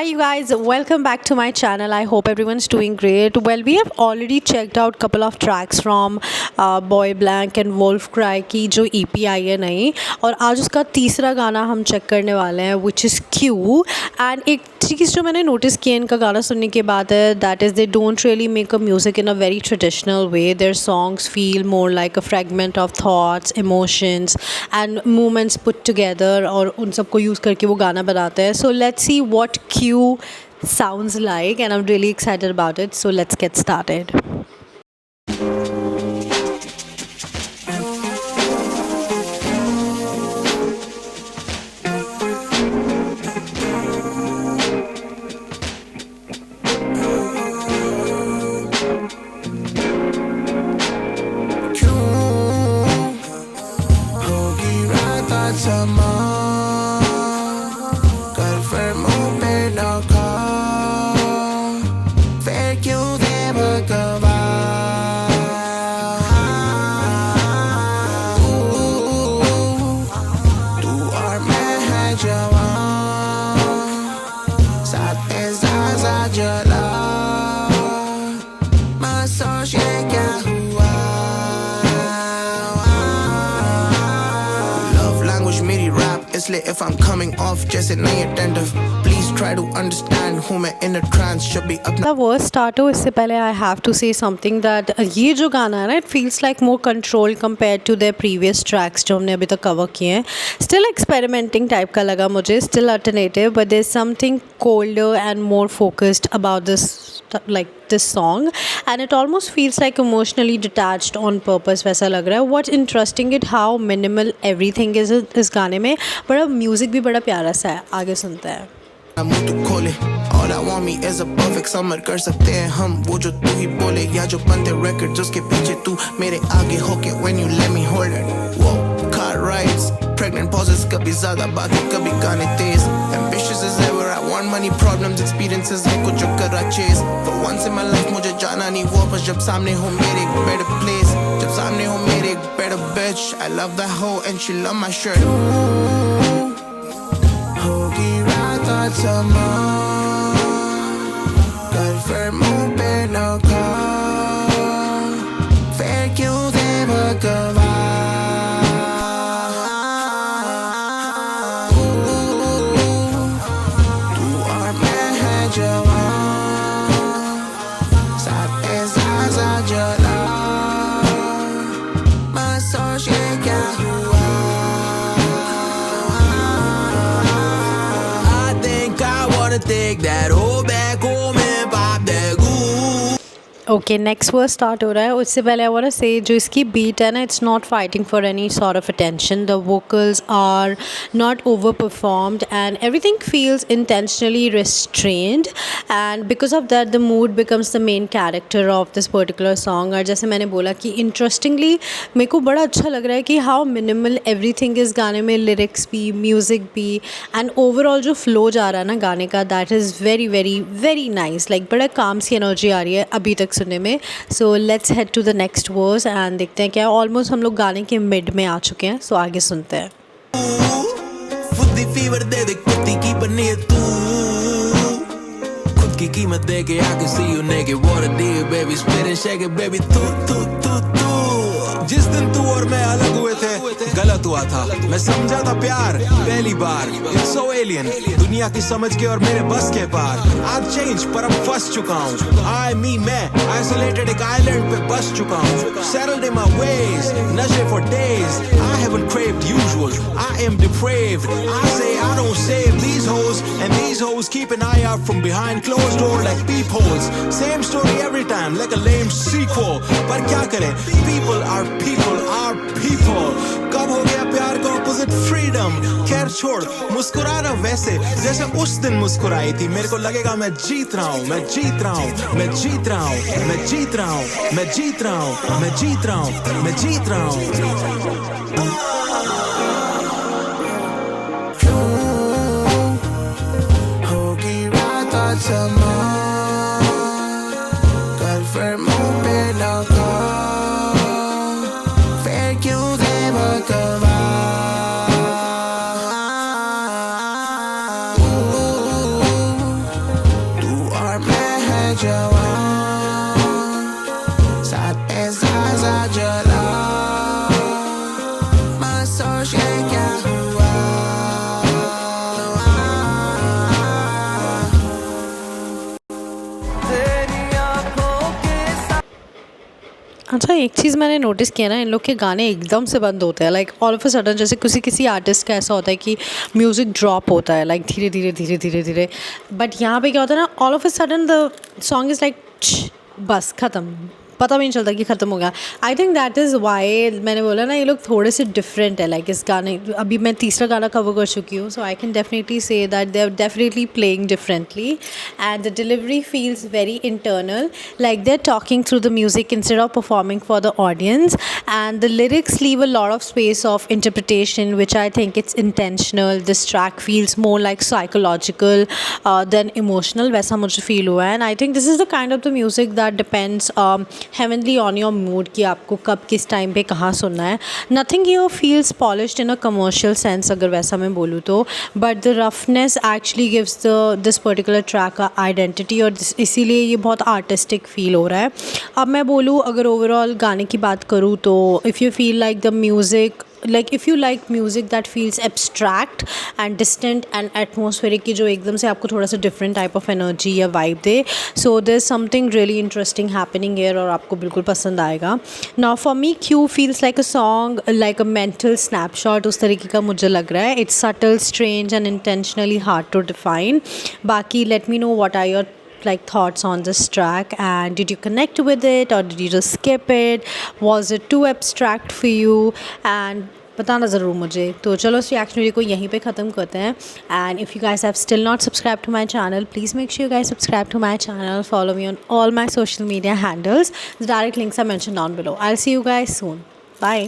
you guys, welcome back to my channel. I hope everyone's doing great. Well, we have already checked out couple of tracks from Boy Blank and Wolf Cry की जो EP आई है नई, और आज उसका तीसरा गाना हम चेक करने वाले हैं which is Q. एंड एक चीज़ जो मैंने नोटिस की है इनका गाना सुनने के बाद है that is they don't really make a music in a very traditional way. Their songs feel more like a fragment of thoughts, emotions and moments put together, और उन सबको यूज़ करके वो गाना बनाते हैं. So let's see what Q sounds like, and I'm really excited about it. So let's get started. इसलिए if I'm coming off जैसे नहीं attentive, please try to understand हूँ मैं in a trance should be अपना. The verse start हो इससे पहले I have to say something that ये जो गाना है ना it feels like more controlled compared to their previous tracks जो हमने अभी तक cover किए हैं. Still experimenting type का लगा मुझे, still alternative, but there's something colder and more focused about this song, and it almost feels like emotionally detached on purpose वैसा लग रहा है. What's interesting it how minimal everything is इस गाने में, बड़ा म्यूज़िक भी बड़ा प्यारा सा है. आगे सुनते हैं. मुँह तू खोले, all I want me is a perfect summer. कर सकते हैं हम वो जो तू ही बोले, या जो बनते records उसके पीछे तू मेरे आगे होके when you let me hold it. Whoa, car rides, pregnant pauses, कभी ज़्यादा बातें कभी गाने तेज. Ambitious as ever, I want money, problems, experiences है कुछ जो करा chase. For once in my life मुझे जाना नहीं वापस, जब सामने हो मेरे एक better place, जब सामने हो मेरे एक better bitch. I love that hoe and she love my shirt. होगी रात आज समा, कल फिर मुँह पे न खा, फिर क्यों दे भगवान. तू और मैं है जवान, साथ एहसास जला, मैं सोच के क्या हुआ. Take that whole back home and pop that goo. Okay, next verse start हो रहा है. उससे पहले आई वांट टू से जो इसकी बीट है ना, it's not fighting for any sort of attention. The vocals are not over performed and everything feels intentionally restrained, and because of that the mood becomes the main character of this particular song. और जैसे मैंने बोला कि interestingly मेरे को बड़ा अच्छा लग रहा है कि हाउ मिनिमल एवरीथिंग इस गाने में, लिरिक्स भी, म्यूज़िक भी, एंड ओवरऑल जो फ्लो जा रहा है ना गाने का, that is very very very nice. Like बड़ा काम सी एनर्जी आ रही है अभी तक सुनने में. So let's head to the next verse and देखते हैं क्या. ऑलमोस्ट हम लोग गाने के मिड में आ चुके हैं, सो आगे सुनते हैं. फुद्दी फीवर दे दे कुत्ती की बने तू, खुद की कीमत दे के आके see you naked, what a deal baby, spit and shake it baby, तू जिस दिन तू और मैं अलग हुए थे गलत हुआ था. मैं समझा था प्यार पहली बार, it's so alien, दुनिया की समझ के और मेरे बस के पार. I've changed पर अब फंस चुका हूँ, मैं isolated एक island पे बस चुका हूँ. Settled in my ways, नशे for days, I haven't craved usual, I am depraved. I say I don't save these hoes, and these hoes keep an eye out from behind closed door like peepholes. Same story every time like a lame sequel, पर क्या करें, people are people. कब हो गया प्यार का opposite freedom. खैर छोड़, मुस्कुराना वैसे जैसे उस दिन मुस्कुराई थी. मेरे को लगेगा मैं जीत रहा हूँ, मैं जीत रहा हूँ, मैं जीत रहा हूँ, मैं जीत रहा हूँ, मैं जीत रहा हूँ, मैं जीत रहा हूँ, मैं जीत रहा हूँ. होगी रात आज समा, कल फिर मुँह पे न खा, फिर क्यों दे भगवान. जवान साथ एहसास जला मैं सोच के क्या हुआ अच्छा, एक चीज़ मैंने नोटिस किया ना, इन लोग के गाने एकदम से बंद होते हैं, like all of a sudden, जैसे किसी किसी आर्टिस्ट का ऐसा होता है कि म्यूज़िक ड्रॉप होता है, लाइक धीरे धीरे धीरे धीरे धीरे, बट यहाँ पे क्या होता है ना, all of a sudden the song is like बस ख़त्म, पता भी नहीं चलता कि ख़त्म हो गया। I think that is why मैंने बोला ना, ये लोग थोड़े से डिफरेंट है, लाइक इस गाने, अभी मैं तीसरा गाना कवर कर चुकी हूँ, so I can definitely say that they are definitely playing differently and the delivery feels very internal, like they're talking through the music instead of performing for the audience, and the lyrics leave a lot of space of interpretation, which I think it's intentional. This track feels more like psychological than emotional, वैसा मुझे feel हुआ है, and I think this is the kind of the music that depends heavily on your mood कि आपको कब किस time पे कहाँ सुनना है. Nothing here feels polished in a commercial sense अगर वैसा मैं बोलूँ तो, but the roughness actually gives this particular track a identity, और इसीलिए ये बहुत आर्टिस्टिक फील हो रहा है. अब मैं बोलूँ अगर ओवरऑल गाने की बात करूँ तो, if you feel like the music, like if you like music that feels abstract and distant and atmospheric की जो एकदम से आपको थोड़ा सा different type of energy या vibe they, so there's something really interesting happening here और आपको बिल्कुल पसंद आएगा. Now for me Q feels like a song, like a mental snapshot, उस तरीके का मुझे लग रहा है. It's subtle, strange and intentionally hard to define. बाकी let me know what are your like thoughts on this track, and did you connect with it or did you just skip it, was it too abstract for you, and बताना ज़रूर मुझे. तो चलो इस reaction video को यहीं पे ख़त्म करते हैं, and if you guys have still not subscribe to my channel, please make sure you guys subscribe to my channel, follow me on all my social media handles, the direct links are mentioned down below. I'll see you guys soon. Bye.